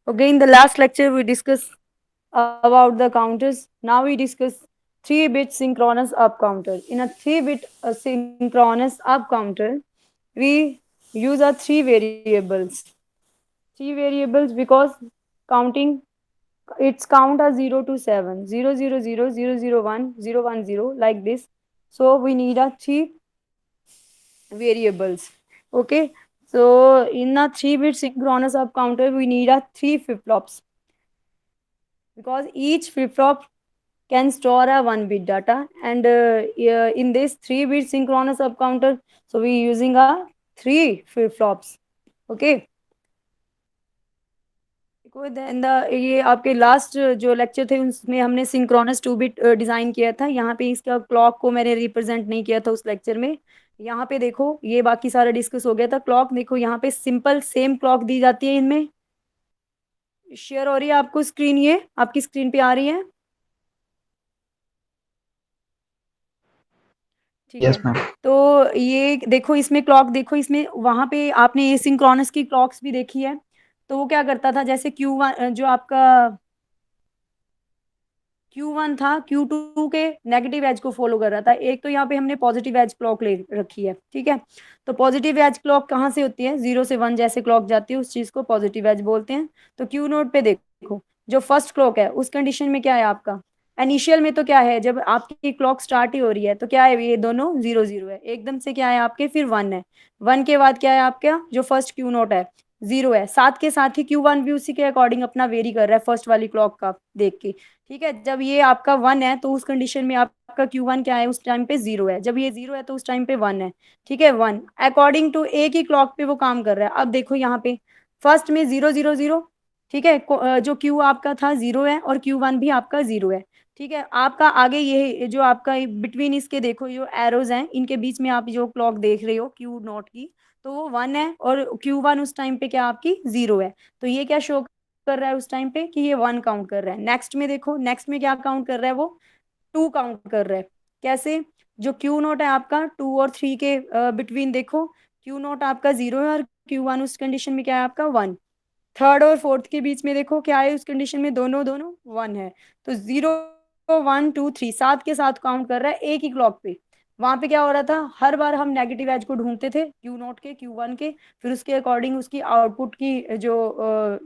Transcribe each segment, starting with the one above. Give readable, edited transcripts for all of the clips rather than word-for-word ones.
Okay, in the last lecture we discussed about the counters. Now we discuss 3-bit synchronous up counter. In a 3-bit synchronous up counter, we use a three variables. Three variables because counting its count are 0 to 7, 0 0 0 0 0 1 0 1 0 like this. So we need a three variables. Okay, so in a 3-bit synchronous up counter we need a three flip flops because each flip flop can store a 1-bit data, and in this 3-bit synchronous up counter, so we using a three flip flops. Okay, then the ये आपके last जो lecture थे उसमें हमने synchronous 2-बिट design किया था। यहाँ पे इसका क्लॉक को मैंने रिप्रेजेंट नहीं किया था उस लेक्चर में। यहाँ पे देखो ये बाकी सारा डिस्कस हो गया था। क्लॉक देखो यहाँ पे सिंपल सेम क्लॉक दी जाती है। इनमें शेयर हो रही है आपको स्क्रीन, ये आपकी स्क्रीन पे आ रही है, ठीक यस है। मैम। तो ये देखो इसमें क्लॉक देखो, इसमें वहां पे आपने ये सिंक्रोनस की क्लॉक्स भी देखी है। तो वो क्या करता था, जैसे Q1 जो आपका Q1 था, Q2 के नेगेटिव एज को फॉलो कर रहा था। एक तो यहाँ पे हमने पॉजिटिव एज क्लॉक ले रखी है, ठीक है। तो पॉजिटिव एज क्लॉक कहाँ से होती है, 0 से 1 जैसे क्लॉक जाती है उस चीज को पॉजिटिव एज बोलते हैं। तो क्यू नोट पे देखो जो फर्स्ट क्लॉक है उस कंडीशन में क्या है आपका इनिशियल में, तो क्या है जब आपकी क्लॉक स्टार्ट ही हो रही है तो क्या है, ये दोनों 0 0 है। एकदम से क्या है आपके फिर 1 है। 1 के बाद क्या है आपका जो फर्स्ट क्यू नोट है 0 है। साथ के साथ ही Q1 भी उसी के अकॉर्डिंग अपना वेरी कर रहा है फर्स्ट वाली क्लॉक का देख के, ठीक है। जब ये आपका 1 है तो उस कंडीशन में आपका Q1 क्या है, उस टाइम पे 0 है। जब ये 0 है तो उस टाइम पे 1 है, ठीक है। 1 अकॉर्डिंग टू एक ही क्लॉक पे वो काम कर रहा है। अब देखो यहाँ पे फर्स्ट में 0 0 0, ठीक है। जो Q आपका था 0 है और Q1 भी आपका 0 है, ठीक है। आपका आगे ये जो आपका बिटवीन इसके देखो जो एरोज हैं इनके बीच में आप जो क्लॉक देख रहे हो Q नॉट की, तो वो 1 है और Q1 उस टाइम पे क्या आपकी 0 है। तो ये क्या शो कर रहा है उस टाइम पे कि ये 1 काउंट कर रहा है। नेक्स्ट में देखो, नेक्स्ट में क्या काउंट कर रहा है, वो 2 काउंट कर रहा है। कैसे, जो क्यू नोट है आपका 2 और 3 के बिटवीन देखो, क्यू नोट आपका 0 है और Q1 उस कंडीशन में क्या है आपका 1। थर्ड और फोर्थ के बीच में देखो क्या है उस कंडीशन में, दोनों दोनों 1 है। तो 0 1 2 3 सात के साथ काउंट कर रहा है एक ही क्लॉक पे। वहां पे क्या हो रहा था, हर बार हम नेगेटिव एज को ढूंढते थे क्यू नोट के Q1 के, फिर उसके अकॉर्डिंग उसकी आउटपुट की जो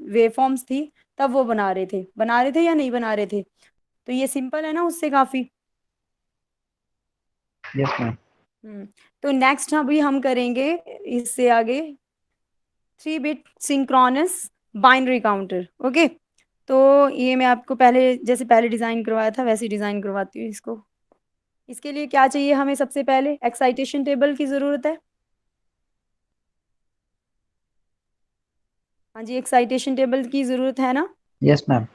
वेव फॉर्म्स थी तब वो बना रहे थे या नहीं बना रहे थे। तो ये सिंपल है ना उससे काफी। Yes ma'am. तो नेक्स्ट अभी हम करेंगे इससे आगे 3-बिट सिंक्रोनस बाइनरी काउंटर। ओके, तो ये मैं आपको पहले जैसे पहले डिजाइन करवाया था वैसे डिजाइन करवाती हूँ इसको। इसके लिए क्या चाहिए हमें, सबसे पहले एक्साइटेशन टेबल की जरूरत है। हाँ जी, एक्साइटेशन टेबल की जरूरत है ना। यस मैम,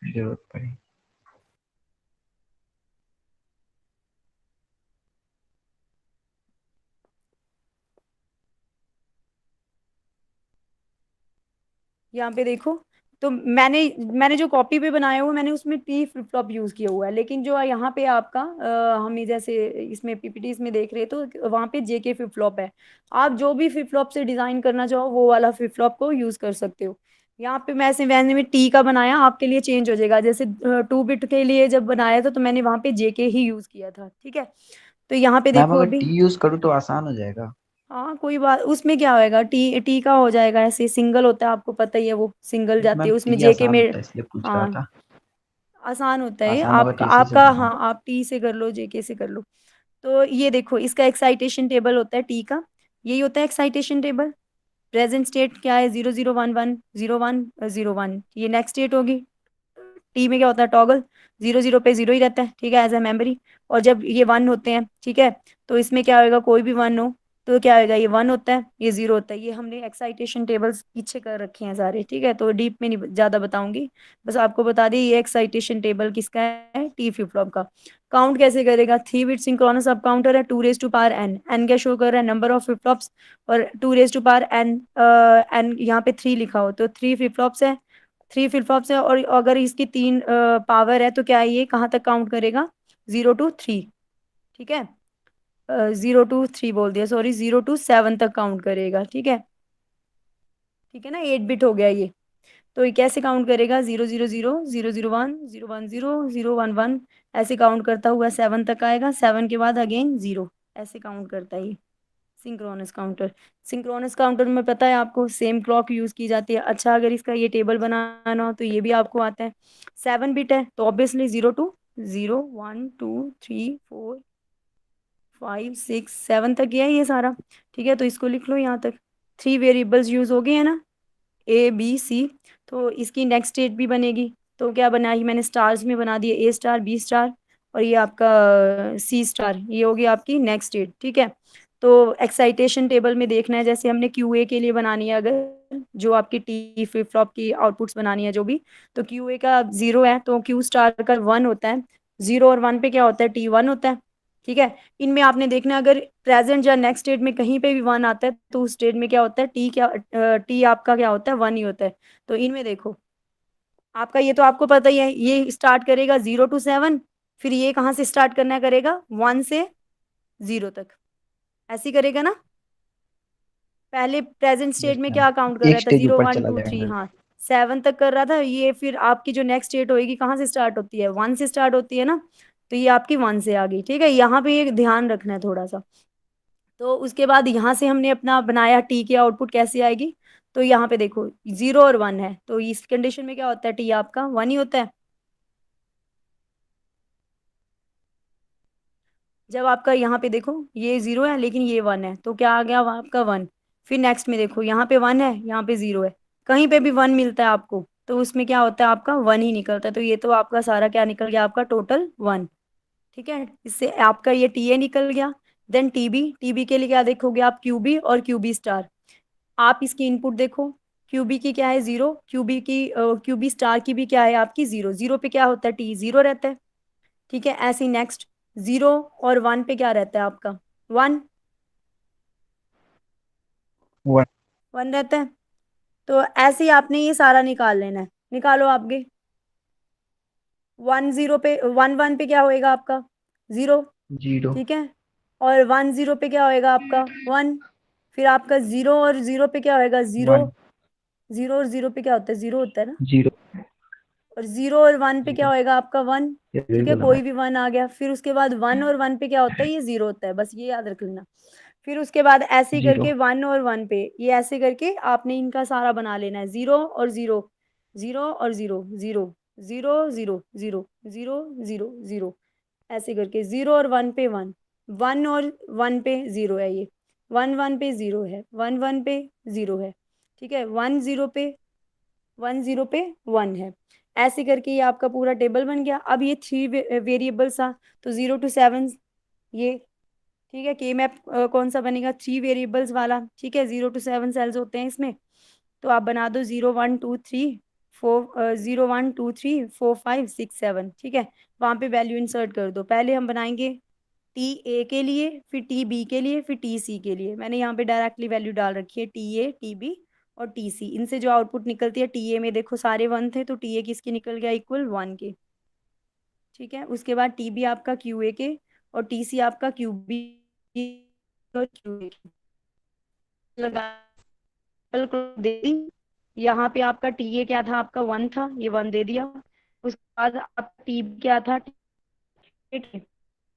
जरूरत पड़ी। यहाँ पे देखो, तो मैंने मैंने जो कॉपी पे बनाया हुआ मैंने उसमें टी फ्लिप फ्लॉप यूज किया हुआ है, लेकिन जो यहाँ पे आपका हम जैसे इसमें पीपीटी में देख रहे हैं तो वहाँ पे जेके फ्लिप फ्लॉप है। आप जो भी फ्लिप फ्लॉप से डिजाइन करना चाहो वो वाला फ्लिप फ्लॉप को यूज कर सकते हो। यहाँ पे मैंने में टी का बनाया, आपके लिए चेंज हो जाएगा। जैसे 2 बिट के लिए जब बनाया था तो मैंने वहाँ पे जेके ही यूज किया था, ठीक है। तो यहाँ पे मैम देखो अगर अभी, टी यूज करूँ तो आसान हो जाएगा। हाँ कोई बात, उसमें क्या होएगा, टी टी का हो जाएगा। ऐसे सिंगल होता है, आपको पता ही है वो सिंगल जाती मैम है उसमें टी जेके आसान में। होता है इसलिए पूछ रहा हाँ था। आसान होता है आसान होगा आपका टीसी से आपका तो हाँ। हाँ आप टी से कर लो जेके से कर लो। तो ये देखो इसका एक्साइटेशन टेबल होता है टी का, यही होता है एक्साइटेशन टेबल। प्रेजेंट स्टेट क्या है, 0 0 1 1 0 1 0 1, ये नेक्स्ट स्टेट होगी। टी में क्या होता है, टॉगल 0 0 पे 0 ही रहता है, ठीक है, एज ए मेमोरी। और जब ये 1 होते हैं, ठीक है, तो इसमें क्या होगा, कोई भी 1 हो तो क्या होगा, ये 1 होता है ये 0 होता है। ये हमने एक्साइटेशन टेबल्स पीछे कर रखे हैं सारे, ठीक है। तो डीप में नहीं ज्यादा बताऊंगी, बस आपको बता दी ये एक्साइटेशन टेबल किसका है, टी फ्लिप फ्लॉप का। काउंट कैसे करेगा, 3-बिट सिंक्रोनस अप काउंटर है, 2 raise to power n, n क्या शो कर रहा है, नंबर ऑफ फ्लिप फ्लॉप्स। और 2 raise to power n, n यहाँ पे 3 लिखा हो तो 3 फ्लिप फ्लॉप्स है, 3 फ्लिप फ्लॉप्स है। और अगर इसकी 3 पावर है तो क्या है, ये कहाँ तक काउंट करेगा, 0 to 3, ठीक है। 0 to 3 बोल दिया, सॉरी 0 to 7 तक काउंट करेगा, ठीक है। ठीक है ना, 8 बिट हो गया ये। तो ये कैसे काउंट करेगा, 0 0 0 0 0 1 0 1 0 0 1 1 ऐसे काउंट करता हुआ 7 तक आएगा, 7 के बाद अगेन 0, ऐसे काउंट करता है ये सिंक्रोनस काउंटर। सिंक्रोनस काउंटर में पता है आपको सेम क्लॉक यूज की जाती है। अच्छा, अगर इसका ये टेबल बनाना हो तो ये भी आपको आता है। 7 बिट है तो ऑब्वियसली 0 टू 0 1 2 3 4 5 6 7 तक गया है ये सारा। ठीक है, तो इसको लिख लो यहाँ तक। 3 वेरिएबल्स यूज हो गए हैं ना, ए बी सी। तो इसकी नेक्स्ट स्टेट भी बनेगी। तो क्या बनाई मैंने, स्टार्स में बना दिया, ए स्टार बी स्टार और ये आपका सी स्टार, ये होगी आपकी नेक्स्ट स्टेट। ठीक है, तो एक्साइटेशन टेबल में देखना है, जैसे हमने क्यू ए के लिए बनानी है, अगर जो आपकी टी फ्लिप फ्लॉप की आउटपुट्स बनानी है जो भी, तो क्यू ए का 0 है तो क्यू स्टार का 1 होता है। 0 और 1 पे क्या होता है, T1 होता है। ठीक है, इनमें आपने देखना है, अगर प्रेजेंट या नेक्स्ट स्टेट में कहीं पे भी 1 आता है तो उस स्टेट में क्या होता है, टी आपका क्या होता है, 1 ही होता है। तो इनमें देखो आपका, ये तो आपको पता ही है, ये स्टार्ट करेगा 0 टू 7, फिर ये कहाँ से स्टार्ट करना करेगा, 1 से 0 तक, ऐसे ही करेगा ना। पहले प्रेजेंट स्टेट यस में मैम, क्या काउंट कर एक रहा था, स्टेज 0 ऊपर 1 चला 2 3, जाएगा। हाँ 7 तक कर रहा था ये। फिर आपकी जो नेक्स्ट स्टेट होएगी कहाँ से स्टार्ट होती है, 1 से स्टार्ट होती है ना। तो ये आपकी 1 से आ गई। ठीक है, यहाँ पे ये ध्यान रखना है थोड़ा सा। तो उसके बाद यहाँ से हमने अपना बनाया टी की आउटपुट कैसे आएगी। तो यहाँ पे देखो 0 और 1 है, तो इस कंडीशन में क्या होता है, टी आपका 1 ही होता है। जब आपका यहाँ पे देखो ये 0 है लेकिन ये 1 है, तो क्या आ गया वहाँ आपका 1। फिर नेक्स्ट में देखो यहाँ पे 1 है, यहाँ पे 0 है, कहीं पे भी 1 मिलता है आपको तो उसमें क्या होता है, आपका 1 ही निकलता है। तो ये तो आपका सारा क्या निकल गया, आपका टोटल 1। ठीक है, इससे आपका ये टी ए निकल गया। देन टीबी, टीबी के लिए क्या देखोगे आप, क्यूबी और क्यूबी स्टार। आप इसकी इनपुट देखो, क्यूबी की क्या है 0, क्यूबी की क्यूबी स्टार की भी क्या है आपकी 0। 0 पे क्या होता है, टी 0 रहता है। ठीक है, ऐसे ही नेक्स्ट 0 और 1 पे क्या रहता है आपका, 1 वन। 1 रहता है। तो ऐसे ही आपने ये सारा निकाल लेना है। निकालो आपके 1 0 पे, 1 1 पे क्या होएगा आपका 0। जीरो। ठीक है, और 1 0 पे क्या होएगा आपका 1। फिर आपका 0 और 0 पे क्या होएगा 0। वन। 0 और 0 पे क्या होता है, 0 होता है ना। जीरो। और 0 और 1 पे क्या जीरो। होएगा आपका 1। ये ठीक है, बिल्कुल कोई हमारे। भी 1 आ गया। फिर उसके बाद 1 और 1 पे क्या होता है, ये 0 होता है, बस ये याद रख लेना। फिर उसके बाद ऐसे ही जीरो। करके 1 और 1 पे ये ऐसे करके आपने इनका सारा बना लेना है, 0 और 0, 0 और 0 0 0 0 0 0 0 0, ऐसे करके 0 और 1 पे 1, 1 और 1 पे 0 है ये, 1 1 पे 0 है, 1 1 पे 0 है। ठीक है, 1 0 पे 1 0 पे 1 है। ऐसे करके ये आपका पूरा टेबल बन गया। अब ये 3 वेरिएबल्स था, तो 0 टू 7 ये। ठीक है, के मैप कौन सा बनेगा, 3 वेरिएबल्स वाला। ठीक है, 0 टू 7 सेल्स होते हैं इसमें। तो आप बना दो 0 1 2 3 4, 0 1 2 3 4 5 6 7। ठीक है, वहाँ पे वैल्यू इंसर्ट कर दो। पहले हम बनाएंगे टी ए के लिए, फिर टी बी के लिए, फिर टी सी के लिए। मैंने यहाँ पे डायरेक्टली वैल्यू डाल रखी है, टी ए टी बी और टी सी। इनसे जो आउटपुट निकलती है, टी ए में देखो सारे 1 थे तो टी ए किसकी निकल गया, इक्वल 1 के। ठीक है, उसके बाद टी बी आपका क्यू ए के और टी सी आपका क्यू बी और क्यू ए के लगा दे दी। यहाँ पे आपका टी ए क्या था, आपका 1 था, ये 1 दे दिया। उसके बाद आपका टी क्या था,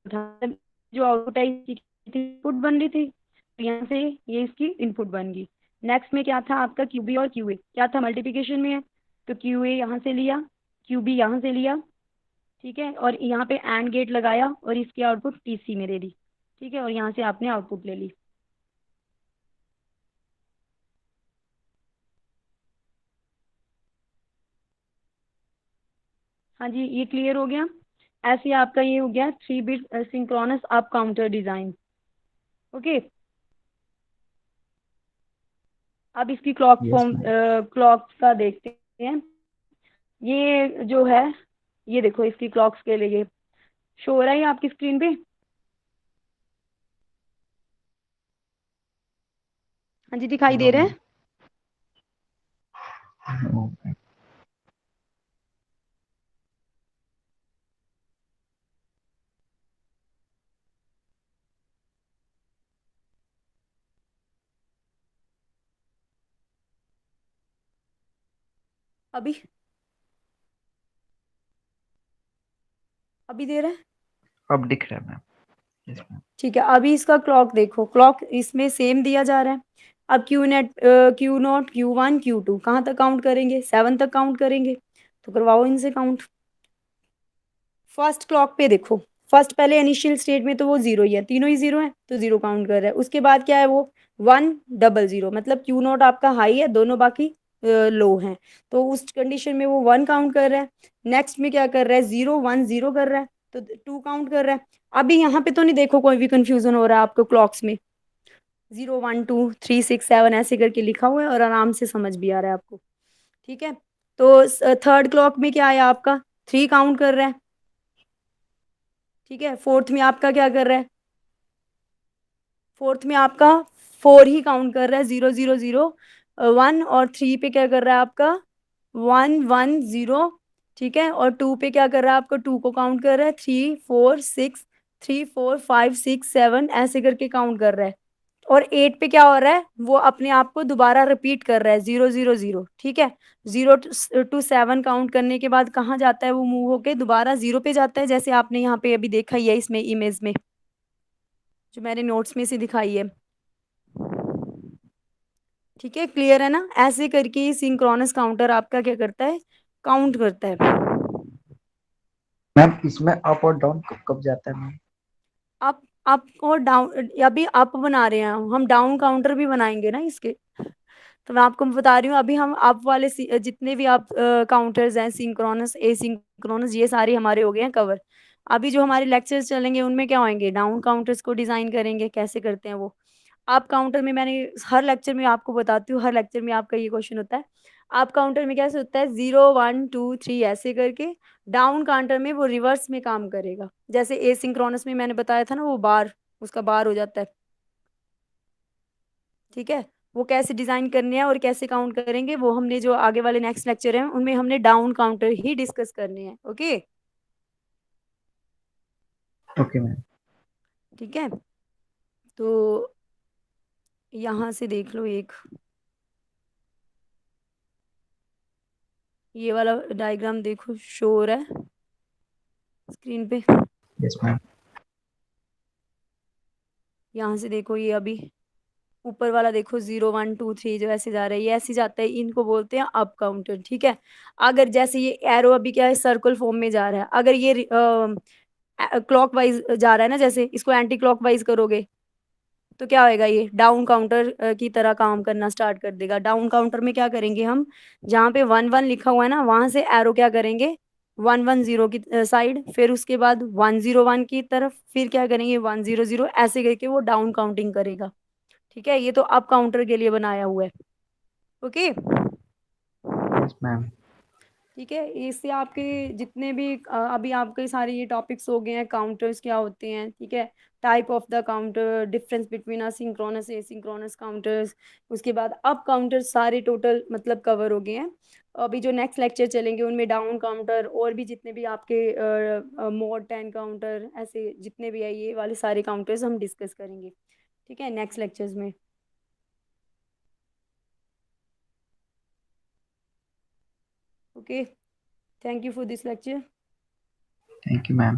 था जो आउटपुट है इसकी इनपुट बन रही थी, तो यहाँ से ये इसकी इनपुट बन गई। नेक्स्ट में क्या था आपका क्यूबी और क्यूए, क्या था मल्टीप्लिकेशन में है, तो क्यूए यहाँ से लिया, क्यूबी यहाँ से लिया। ठीक है, और यहाँ पे एंड गेट लगाया और इसकी आउटपुट टीसी में दे दी। ठीक है, और यहाँ से आपने आउटपुट ले ली। हाँ जी, ये क्लियर हो गया। ऐसे ही आपका ये हो गया 3 bit synchronous up counter design. Okay, अब इसकी clock yes form, ma'am. Clock का देखते हैं। ये जो है, ये देखो इसकी क्लॉक्स के लिए शो हो रहा है आपकी स्क्रीन पे। हाँ जी, दिखाई नो दे रहे मैम। हैं। No ma'am. अभी अभी दे रहा है? अब दिख रहा है मैम। Yes ma'am. ठीक है, अभी इसका क्लॉक देखो, क्लॉक इसमें सेम दिया जा रहा है। अब Q net, Q not, Q one, Q two कहाँ तक काउंट करेंगे? 7 तक काउंट करेंगे। तो करवाओ इनसे काउंट। फर्स्ट क्लॉक पे देखो, फर्स्ट पहले इनिशियल स्टेट में तो वो जीरो ही है, तीनों ही जीरो है तो जीरो काउंट कर रहा है। उसके बाद क्या है वो 100, मतलब क्यू नॉट आपका हाई है, दोनों बाकी लो हैं, तो उस कंडीशन में वो 1 काउंट कर रहा है। नेक्स्ट में क्या कर रहा है? 0 1 0 कर रहा है, तो 2 काउंट कर रहा है। अभी यहाँ पे तो नहीं देखो कोई भी कंफ्यूजन हो रहा है आपको क्लॉक्स में? 0 1 2 3 6 7 ऐसे करके लिखा हुआ है और आराम से समझ भी आ रहा है आपको। ठीक है, तो थर्ड क्लॉक में क्या आया आपका? 3 काउंट कर रहा है। ठीक है, फोर्थ में आपका क्या कर रहा है? फोर्थ में आपका 4 ही काउंट कर रहा है, 0 0 0 1, और 3 पे क्या कर रहा है आपका? 1 1 0। ठीक है, और 2 पे क्या कर रहा है आपका? 2 को काउंट कर रहा है, 3 4 6, 3 4 5 6 7 ऐसे करके काउंट कर रहा है। और 8 पे क्या हो रहा है? वो अपने आप को दोबारा रिपीट कर रहा है, 0 0 0। ठीक है, 0 to 7 काउंट करने के बाद कहाँ जाता है वो? मूव होके दोबारा जीरो पे जाता है, जैसे आपने यहाँ पे अभी देखा ही है इसमें इमेज में, जो मैंने नोट्स में से दिखाई है। ठीक है, क्लियर है ना? ऐसे करके सिंक्रोनस काउंटर आपका क्या करता है? काउंट करता है। मैम इसमें अप और डाउन कब कब जाता है मैम? अप, अप और डाउन, अभी अप बना रहे हैं हम, डाउन काउंटर भी बनाएंगे ना इसके। तो मैं आपको बता रही हूँ, अभी हम अप वाले जितने भी आप काउंटर्स हैं, सिंक्रोनस, एसिंक्रोनस, ये सारे हमारे हो गए हैं कवर। अभी जो हमारे लेक्चर्स चलेंगे उनमें क्या होंगे? डाउन काउंटर्स को डिजाइन करेंगे, कैसे करते हैं वो। आप काउंटर में मैंने हर लेक्चर में आपको बताती हूँ, हर लेक्चर में आपका ये क्वेश्चन होता है। आप काउंटर में कैसे होता है? 0 1 2 3 ऐसे करके। डाउन काउंटर में वो रिवर्स में काम करेगा, जैसे एसिंक्रोनस में मैंने बताया था ना, वो बार, उसका बार हो जाता है। ठीक है, वो कैसे डिजाइन करने हैं और कैसे काउंट करेंगे वो हमने जो आगे वाले नेक्स्ट लेक्चर हैं उनमें हमने डाउन काउंटर ही डिस्कस करने हैं। Okay, okay ma'am. ठीक है, तो यहाँ से देख लो एक, ये वाला डायग्राम देखो, शो हो रहा है स्क्रीन पे। Yes ma'am. यहाँ से देखो, ये अभी ऊपर वाला देखो, 0 1 2 3 जो ऐसे जा रहा है, ये ऐसे जाता है, इनको बोलते हैं अप काउंटर। ठीक है, अगर जैसे ये एरो अभी क्या है? सर्कल फॉर्म में जा रहा है, अगर ये क्लॉक वाइज जा रहा है ना, जैसे इसको एंटी क्लॉक वाइज करोगे तो क्या होएगा? ये डाउन काउंटर की तरह काम करना स्टार्ट कर देगा। डाउन काउंटर में क्या करेंगे हम? जहाँ पे 1 1 लिखा हुआ है ना, वहां से एरो क्या करेंगे? 1 1 0 की साइड, फिर उसके बाद 1 0 1 की तरफ, फिर क्या करेंगे? 1 0 0 ऐसे करके वो डाउन काउंटिंग करेगा। ठीक है, ये तो अप काउंटर के लिए बनाया हुआ है। Okay, yes ma'am. ठीक है, इससे आपके जितने भी अभी आपके सारे ये टॉपिक्स हो गए हैं, काउंटर्स क्या होते हैं, ठीक है, type of the counter, difference between synchronous asynchronous counters, उसके बाद अप काउंटर्स, सारे टोटल मतलब कवर हो गए हैं। अभी जो नेक्स्ट लेक्चर चलेंगे उनमें डाउन काउंटर और भी जितने भी आपके मोड 10 काउंटर, ऐसे जितने भी है ये वाले सारे काउंटर्स हम डिस्कस करेंगे। ठीक है, नेक्स्ट लेक्चर्स में। Okay, thank you for this lecture. Thank you ma'am.